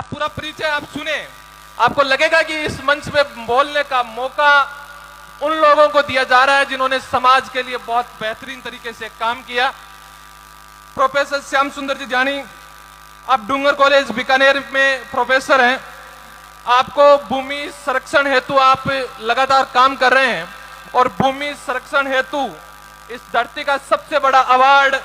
आप पूरा परिचय आप सुने, आपको लगेगा कि इस मंच पे बोलने का मौका उन लोगों को दिया जा रहा है जिन्होंने समाज के लिए बहुत बेहतरीन तरीके से काम किया। प्रोफेसर श्याम सुंदर जी जानी, आप डूंगर कॉलेज बीकानेर में प्रोफेसर हैं। आपको भूमि संरक्षण हेतु आप लगातार काम कर रहे हैं और भूमि संरक्षण हेतु इस धरती का सबसे बड़ा अवार्ड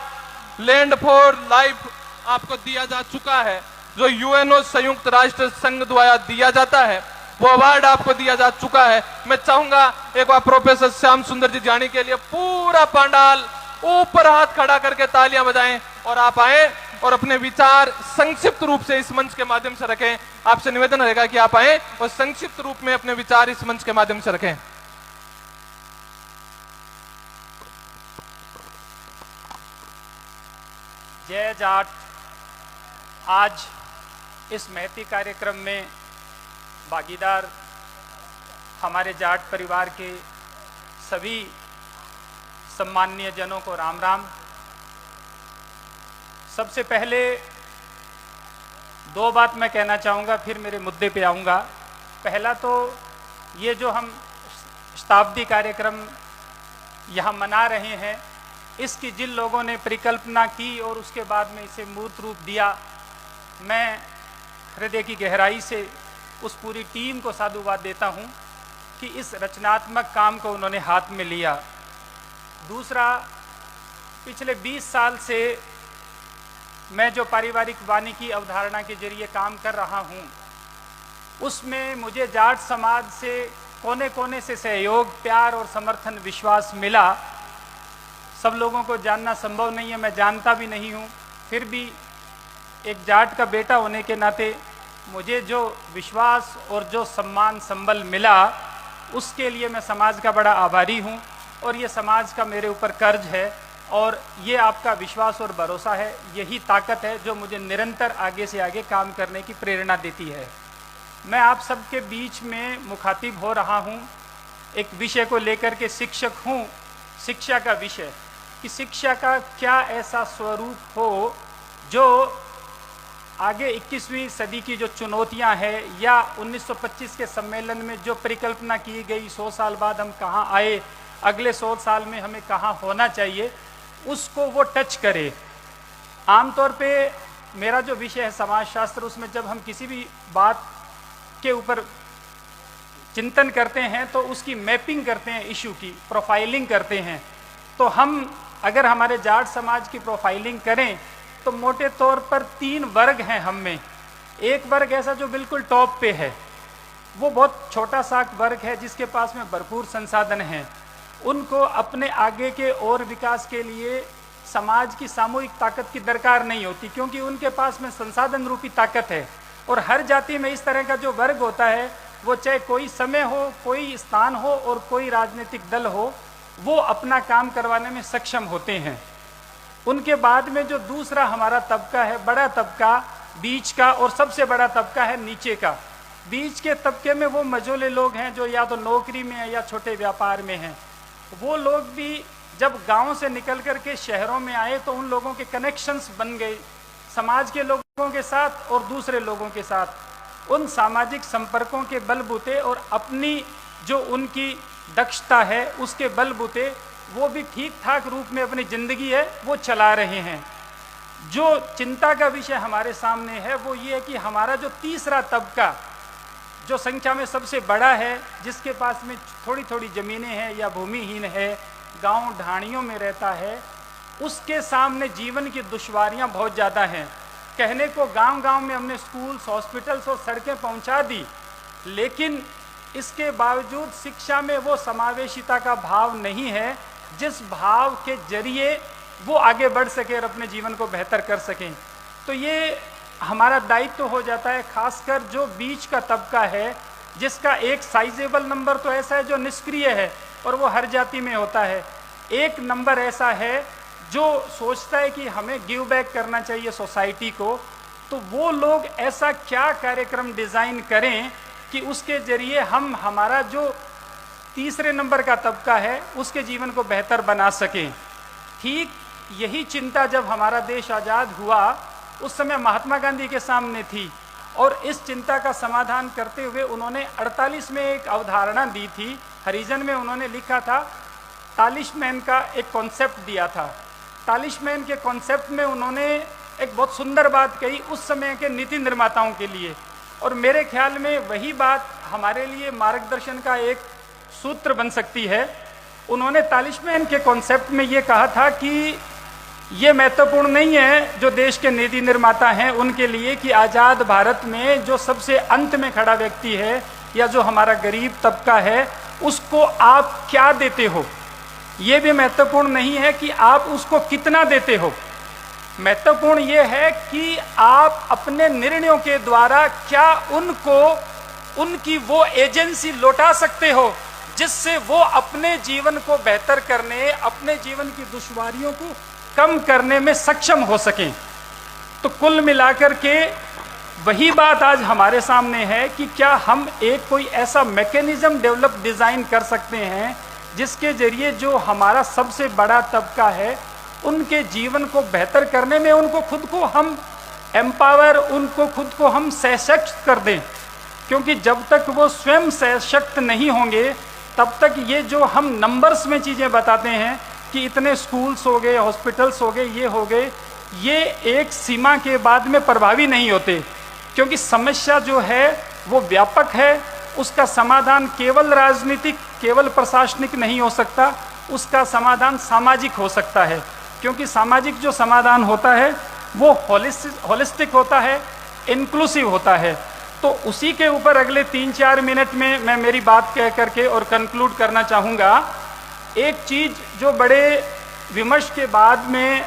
लैंड फॉर लाइफ आपको दिया जा चुका है, जो यूएनओ संयुक्त राष्ट्र संघ द्वारा दिया जाता है। वो अवार्ड आपको दिया जा चुका है। मैं चाहूंगा एक बार प्रोफेसर श्याम सुंदर जी जानी के लिए पूरा पंडाल ऊपर हाथ खड़ा करके तालियां बजाएं और आप आए और अपने विचार संक्षिप्त रूप से इस मंच के माध्यम से रखें। आपसे निवेदन रहेगा कि आप आए और संक्षिप्त रूप में अपने विचार इस मंच के माध्यम से रखें। जय जाट। आज इस महती कार्यक्रम में भागीदार हमारे जाट परिवार के सभी सम्माननीय जनों को राम राम। सबसे पहले दो बात मैं कहना चाहूँगा, फिर मेरे मुद्दे पे आऊँगा। पहला तो ये जो हम शताब्दी कार्यक्रम यहाँ मना रहे हैं, इसकी जिन लोगों ने परिकल्पना की और उसके बाद में इसे मूर्त रूप दिया, मैं हृदय की गहराई से उस पूरी टीम को साधुवाद देता हूँ कि इस रचनात्मक काम को उन्होंने हाथ में लिया। दूसरा, पिछले 20 साल से मैं जो पारिवारिक वानिकी अवधारणा के जरिए काम कर रहा हूँ, उसमें मुझे जाट समाज से कोने कोने से सहयोग, प्यार और समर्थन, विश्वास मिला। सब लोगों को जानना संभव नहीं है, मैं जानता भी नहीं हूँ, फिर भी एक जाट का बेटा होने के नाते मुझे जो विश्वास और जो सम्मान संबल मिला, उसके लिए मैं समाज का बड़ा आभारी हूँ और ये समाज का मेरे ऊपर कर्ज है और ये आपका विश्वास और भरोसा है, यही ताकत है जो मुझे निरंतर आगे से आगे काम करने की प्रेरणा देती है। मैं आप सबके बीच में मुखातिब हो रहा हूँ एक विषय को लेकर के। शिक्षक हूँ, शिक्षा का विषय कि शिक्षा का क्या ऐसा स्वरूप हो जो आगे 21वीं सदी की जो चुनौतियां हैं या 1925 के सम्मेलन में जो परिकल्पना की गई 100 साल बाद हम कहाँ आए, अगले 100 साल में हमें कहाँ होना चाहिए, उसको वो टच करे। आमतौर पे मेरा जो विषय है समाजशास्त्र, उसमें जब हम किसी भी बात के ऊपर चिंतन करते हैं तो उसकी मैपिंग करते हैं, इशू की प्रोफाइलिंग करते हैं। तो हम अगर हमारे जाट समाज की प्रोफाइलिंग करें तो मोटे तौर पर 3 वर्ग हैं हम में। एक वर्ग ऐसा जो बिल्कुल टॉप पे है, वो बहुत छोटा सा वर्ग है जिसके पास में भरपूर संसाधन हैं। उनको अपने आगे के और विकास के लिए समाज की सामूहिक ताकत की दरकार नहीं होती, क्योंकि उनके पास में संसाधन रूपी ताकत है। और हर जाति में इस तरह का जो वर्ग होता है, वो चाहे कोई समय हो, कोई स्थान हो और कोई राजनीतिक दल हो, वो अपना काम करवाने में सक्षम होते हैं। उनके बाद में जो दूसरा हमारा तबका है, बड़ा तबका, बीच का, और सबसे बड़ा तबका है नीचे का। बीच के तबके में वो मझोले लोग हैं जो या तो नौकरी में है या छोटे व्यापार में हैं। वो लोग भी जब गांव से निकल कर के शहरों में आए तो उन लोगों के कनेक्शंस बन गए समाज के लोगों के साथ और दूसरे लोगों के साथ। उन सामाजिक संपर्कों के बलबूते और अपनी जो उनकी दक्षता है उसके बलबूते वो भी ठीक ठाक रूप में अपनी जिंदगी है वो चला रहे हैं। जो चिंता का विषय हमारे सामने है वो ये है कि हमारा जो तीसरा तबका, जो संख्या में सबसे बड़ा है, जिसके पास में थोड़ी थोड़ी ज़मीनें हैं या भूमिहीन है, गांव ढाणियों में रहता है, उसके सामने जीवन की दुश्वारियां बहुत ज़्यादा हैं। कहने को गांव गांव में हमने स्कूल्स, हॉस्पिटल्स और सड़कें पहुंचा दी, लेकिन इसके बावजूद शिक्षा में वो समावेशिता का भाव नहीं है जिस भाव के जरिए वो आगे बढ़ सके और अपने जीवन को बेहतर कर सकें। तो ये हमारा दायित्व हो जाता है, खासकर जो बीच का तबका है, जिसका एक साइजेबल नंबर तो ऐसा है जो निष्क्रिय है और वो हर जाति में होता है। एक नंबर ऐसा है जो सोचता है कि हमें गिव बैक करना चाहिए सोसाइटी को। तो वो लोग ऐसा क्या कार्यक्रम डिज़ाइन करें कि उसके जरिए हम हमारा जो तीसरे नंबर का तबका है उसके जीवन को बेहतर बना सकें। ठीक यही चिंता जब हमारा देश आज़ाद हुआ उस समय महात्मा गांधी के सामने थी। और इस चिंता का समाधान करते हुए उन्होंने 48 में एक अवधारणा दी थी। हरिजन में उन्होंने लिखा था, तालिस्मैन का एक कॉन्सेप्ट दिया था। तालिस्मैन के कॉन्सेप्ट में उन्होंने एक बहुत सुंदर बात कही उस समय के नीति निर्माताओं के लिए, और मेरे ख्याल में वही बात हमारे लिए मार्गदर्शन का एक सूत्र बन सकती है। उन्होंने तालिस्मैन के कॉन्सेप्ट में ये कहा था कि ये महत्वपूर्ण नहीं है जो देश के नीति निर्माता हैं उनके लिए कि आज़ाद भारत में जो सबसे अंत में खड़ा व्यक्ति है या जो हमारा गरीब तबका है उसको आप क्या देते हो। ये भी महत्वपूर्ण नहीं है कि आप उसको कितना देते हो। महत्वपूर्ण ये है कि आप अपने निर्णयों के द्वारा क्या उनको उनकी वो एजेंसी लौटा सकते हो जिससे वो अपने जीवन को बेहतर करने, अपने जीवन की दुश्वारियों को कम करने में सक्षम हो सकें। तो कुल मिलाकर के वही बात आज हमारे सामने है कि क्या हम एक कोई ऐसा मैकेनिज्म डेवलप डिज़ाइन कर सकते हैं जिसके जरिए जो हमारा सबसे बड़ा तबका है उनके जीवन को बेहतर करने में उनको खुद को हम एम्पावर, उनको खुद को हम सशक्त कर दें। क्योंकि जब तक वो स्वयं सशक्त नहीं होंगे तब तक ये जो हम नंबर्स में चीज़ें बताते हैं कि इतने स्कूल्स हो गए, हॉस्पिटल्स हो गए, ये हो गए, ये एक सीमा के बाद में प्रभावी नहीं होते। क्योंकि समस्या जो है वो व्यापक है, उसका समाधान केवल राजनीतिक, केवल प्रशासनिक नहीं हो सकता, उसका समाधान सामाजिक हो सकता है। क्योंकि सामाजिक जो समाधान होता है वो होलिस्टिक होता है, इंक्लूसिव होता है। तो उसी के ऊपर अगले 3-4 मिनट में मैं मेरी बात कह करके और कंक्लूड करना चाहूँगा। एक चीज़ जो बड़े विमर्श के बाद में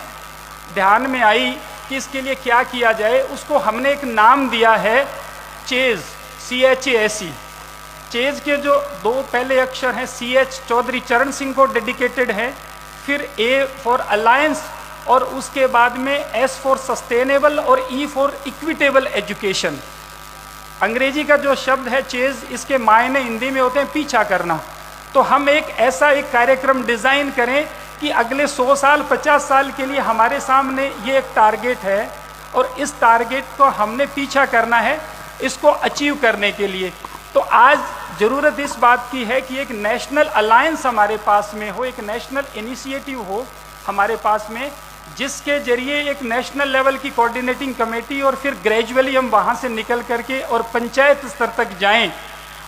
ध्यान में आई कि इसके लिए क्या किया जाए, उसको हमने एक नाम दिया है चेज, CHASE। चेज के जो 2 पहले अक्षर हैं CH चौधरी चरण सिंह को डेडिकेटेड है, फिर A फॉर अलायंस और उसके बाद में S फॉर सस्टेनेबल और E फॉर इक्विटेबल एजुकेशन। अंग्रेजी का जो शब्द है चेज, इसके मायने हिंदी में होते हैं पीछा करना। तो हम एक ऐसा एक कार्यक्रम डिज़ाइन करें कि अगले 100 साल 50 साल के लिए हमारे सामने ये एक टारगेट है और इस टारगेट को हमने पीछा करना है इसको अचीव करने के लिए। तो आज ज़रूरत इस बात की है कि एक नेशनल अलायंस हमारे पास में हो, एक नेशनल इनिशिएटिव हो हमारे पास में, जिसके जरिए एक नेशनल लेवल की कोऑर्डिनेटिंग कमेटी और फिर ग्रेजुअली हम वहाँ से निकल करके और पंचायत स्तर तक जाएं।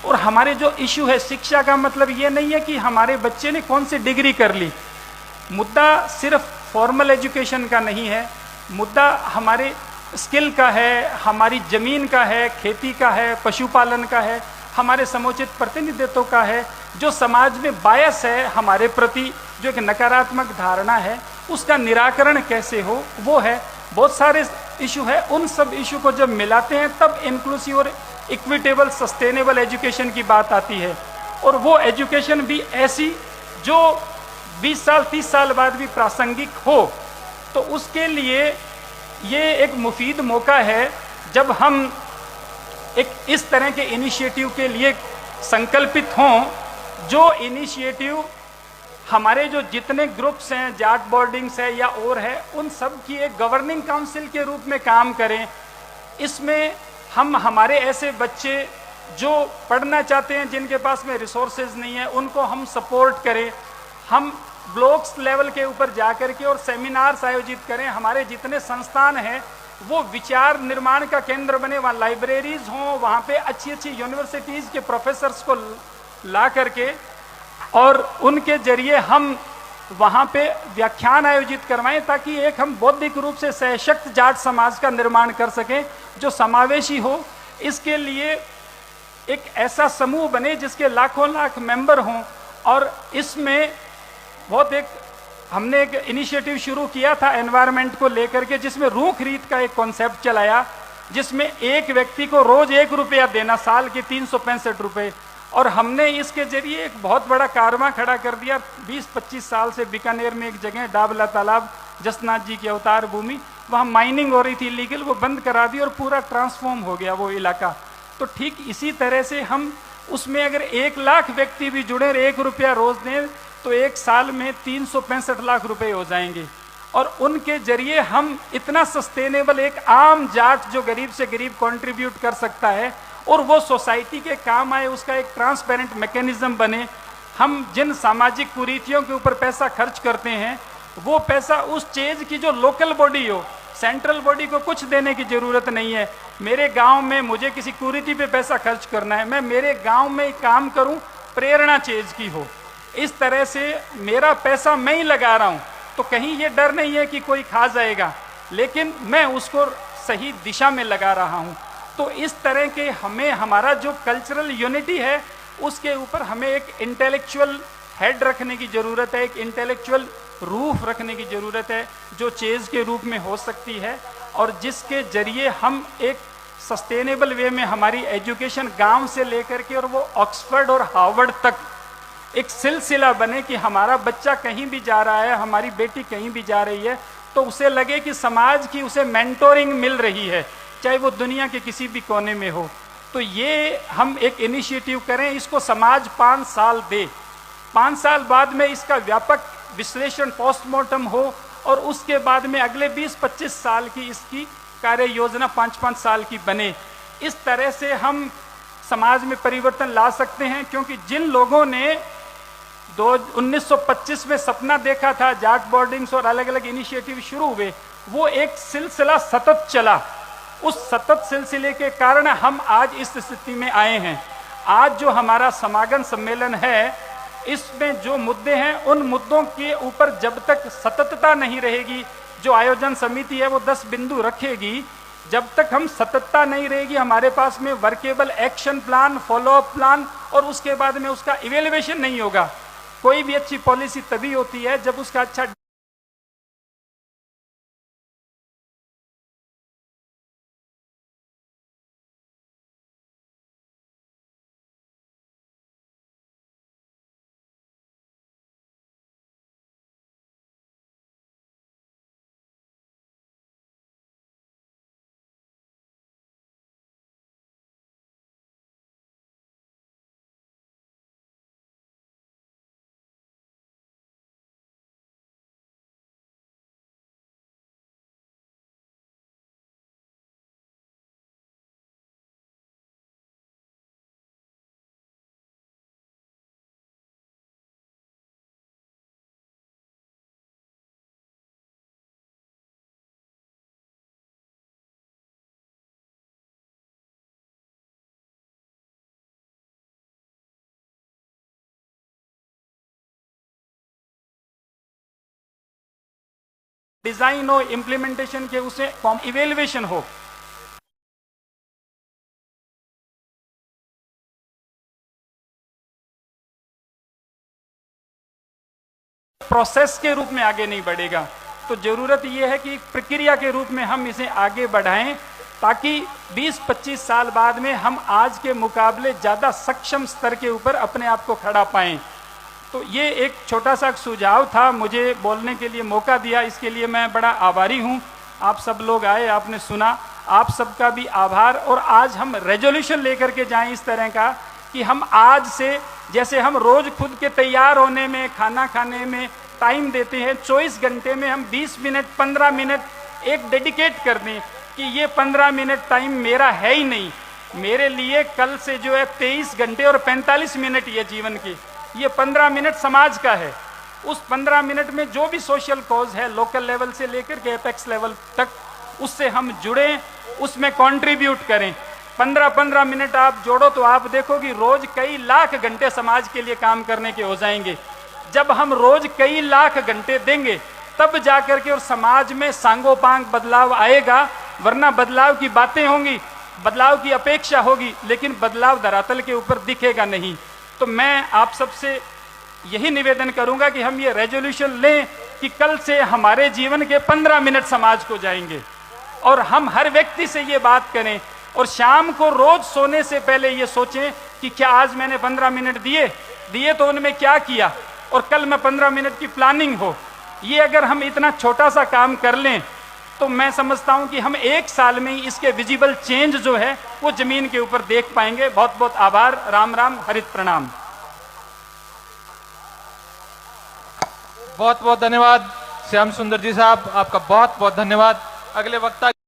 और हमारे जो इशू है शिक्षा का, मतलब ये नहीं है कि हमारे बच्चे ने कौन सी डिग्री कर ली। मुद्दा सिर्फ फॉर्मल एजुकेशन का नहीं है, मुद्दा हमारे स्किल का है, हमारी ज़मीन का है, खेती का है, पशुपालन का है, हमारे समुचित प्रतिनिधित्व का है। जो समाज में बायस है हमारे प्रति, जो एक नकारात्मक धारणा है, उसका निराकरण कैसे हो, वो है। बहुत सारे इशू है, उन सब इशू को जब मिलाते हैं तब इंक्लूसिव और इक्विटेबल सस्टेनेबल एजुकेशन की बात आती है। और वो एजुकेशन भी ऐसी जो 20 साल 30 साल बाद भी प्रासंगिक हो। तो उसके लिए ये एक मुफीद मौका है जब हम एक इस तरह के इनिशिएटिव के लिए संकल्पित हों, जो इनिशिएटिव हमारे जो जितने ग्रुप्स हैं, जाट बोर्डिंग्स है या और है, उन सब की एक गवर्निंग काउंसिल के रूप में काम करें। इसमें हम हमारे ऐसे बच्चे जो पढ़ना चाहते हैं, जिनके पास में रिसोर्सेज नहीं है, उनको हम सपोर्ट करें। हम ब्लॉक्स लेवल के ऊपर जा कर के और सेमिनार्स आयोजित करें। हमारे जितने संस्थान हैं वो विचार निर्माण का केंद्र बने, वहाँ लाइब्रेरीज हों, वहाँ पे अच्छी अच्छी यूनिवर्सिटीज़ के प्रोफेसर्स को ला करके और उनके जरिए हम वहाँ पे व्याख्यान आयोजित करवाएं, ताकि एक हम बौद्धिक रूप से सशक्त जाट समाज का निर्माण कर सकें जो समावेशी हो। इसके लिए एक ऐसा समूह बने जिसके लाखों लाख मेंबर हों। और इसमें बहुत एक हमने एक इनिशिएटिव शुरू किया था एनवायरनमेंट को लेकर के, जिसमें रूख रीत का एक कॉन्सेप्ट चलाया, जिसमें एक व्यक्ति को रोज 1 रुपया देना, साल के 365 रुपये। और हमने इसके जरिए एक बहुत बड़ा कारवां खड़ा कर दिया। 20-25 साल से बीकानेर में एक जगह डाबला तालाब, जसनाथ जी की अवतार भूमि, वहाँ माइनिंग हो रही थी इलीगल, वो बंद करा दी और पूरा ट्रांसफॉर्म हो गया वो इलाका। तो ठीक इसी तरह से हम उसमें अगर 1 लाख व्यक्ति भी जुड़े और 1 रुपया रोज दें तो 1 साल में 365 लाख रुपए हो जाएंगे। और उनके जरिए हम इतना सस्टेनेबल, एक आम जाट जो गरीब से गरीब कंट्रीब्यूट कर सकता है और वो सोसाइटी के काम आए, उसका एक ट्रांसपेरेंट मैकेनिज्म बने। हम जिन सामाजिक कुरीतियों के ऊपर पैसा खर्च करते हैं, वो पैसा उस चीज की जो लोकल बॉडी हो, सेंट्रल बॉडी को कुछ देने की जरूरत नहीं है। मेरे गांव में मुझे किसी कुरीति पे पैसा खर्च करना है, मैं मेरे गांव में काम करूं, प्रेरणा चीज की हो। इस तरह से मेरा पैसा मैं ही लगा रहा हूं, तो कहीं ये डर नहीं है कि कोई खा जाएगा, लेकिन मैं उसको सही दिशा में लगा रहा हूं। तो इस तरह के हमें, हमारा जो कल्चरल यूनिटी है, उसके ऊपर हमें एक इंटेलेक्चुअल हेड रखने की जरूरत है, एक इंटेलेक्चुअल रूफ रखने की जरूरत है, जो चेज के रूप में हो सकती है और जिसके जरिए हम एक सस्टेनेबल वे में हमारी एजुकेशन गांव से लेकर के और वो ऑक्सफोर्ड और हार्वर्ड तक एक सिलसिला बने कि हमारा बच्चा कहीं भी जा रहा है, हमारी बेटी कहीं भी जा रही है, तो उसे लगे कि समाज की उसे मेंटोरिंग मिल रही है, चाहे वो दुनिया के किसी भी कोने में हो। तो ये हम एक इनिशिएटिव करें, इसको समाज 5 साल दे, 5 साल बाद में इसका व्यापक विश्लेषण, पोस्टमार्टम हो और उसके बाद में अगले 20-25 साल की इसकी कार्य योजना 5-5 साल की बने। इस तरह से हम समाज में परिवर्तन ला सकते हैं, क्योंकि जिन लोगों ने 1925 में सपना देखा था, जाट बोर्डिंग्स और अलग अलग इनिशिएटिव शुरू हुए, वो एक सिलसिला सतत चला। उस सतत सिलसिले के कारण हम आज इस स्थिति में आए हैं। आज जो हमारा समागम सम्मेलन है, इसमें जो मुद्दे हैं, उन मुद्दों के ऊपर जब तक सततता नहीं रहेगी, जो आयोजन समिति है वो 10 बिंदु रखेगी, जब तक हम सततता नहीं रहेगी, हमारे पास में workable action plan, follow up plan और उसके बाद में उसका इवेल्युएशन नहीं होगा। कोई भी अच्छी पॉलिसी तभी होती है जब उसका अच्छा डिजाइन हो, इम्प्लीमेंटेशन के उसे इवेल्युएशन हो। प्रोसेस के रूप में आगे नहीं बढ़ेगा। तो जरूरत यह है कि प्रक्रिया के रूप में हम इसे आगे बढ़ाएं, ताकि 20-25 साल बाद में हम आज के मुकाबले ज़्यादा सक्षम स्तर के ऊपर अपने आप को खड़ा पाएं। तो ये एक छोटा सा सुझाव था, मुझे बोलने के लिए मौका दिया, इसके लिए मैं बड़ा आभारी हूँ। आप सब लोग आए, आपने सुना, आप सबका भी आभार। और आज हम रेजोल्यूशन लेकर के जाएं इस तरह का कि हम आज से, जैसे हम रोज खुद के तैयार होने में, खाना खाने में टाइम देते हैं, 24 घंटे में हम 20 मिनट 15 मिनट एक डेडिकेट कर दें कि ये 15 मिनट टाइम मेरा है ही नहीं, मेरे लिए कल से जो है 23 घंटे और 45 मिनट ये जीवन की, ये 15 मिनट समाज का है। उस 15 मिनट में जो भी सोशल कॉज है, लोकल लेवल से लेकर के एपेक्स लेवल तक, उससे हम जुड़ें, उसमें कंट्रीब्यूट करें। 15-15 मिनट आप जोड़ो तो आप देखो कि रोज कई लाख घंटे समाज के लिए काम करने के हो जाएंगे। जब हम रोज कई लाख घंटे देंगे तब जाकर के और समाज में सांगोपांग बदलाव आएगा, वरना बदलाव की बातें होंगी, बदलाव की अपेक्षा होगी, लेकिन बदलाव धरातल के ऊपर दिखेगा नहीं। तो मैं आप सबसे यही निवेदन करूंगा कि हम ये रेजोल्यूशन लें कि कल से हमारे जीवन के 15 मिनट समाज को जाएंगे, और हम हर व्यक्ति से ये बात करें, और शाम को रोज सोने से पहले ये सोचें कि क्या आज मैंने 15 मिनट दिए तो उनमें क्या किया, और कल मैं 15 मिनट की प्लानिंग हो। ये अगर हम इतना छोटा सा काम कर लें तो मैं समझता हूं कि हम 1 साल में ही इसके विजिबल चेंज जो है वो जमीन के ऊपर देख पाएंगे। बहुत बहुत आभार। राम राम, हरित प्रणाम। बहुत बहुत धन्यवाद श्याम सुंदर जी साहब, आपका बहुत बहुत धन्यवाद। अगले वक्ता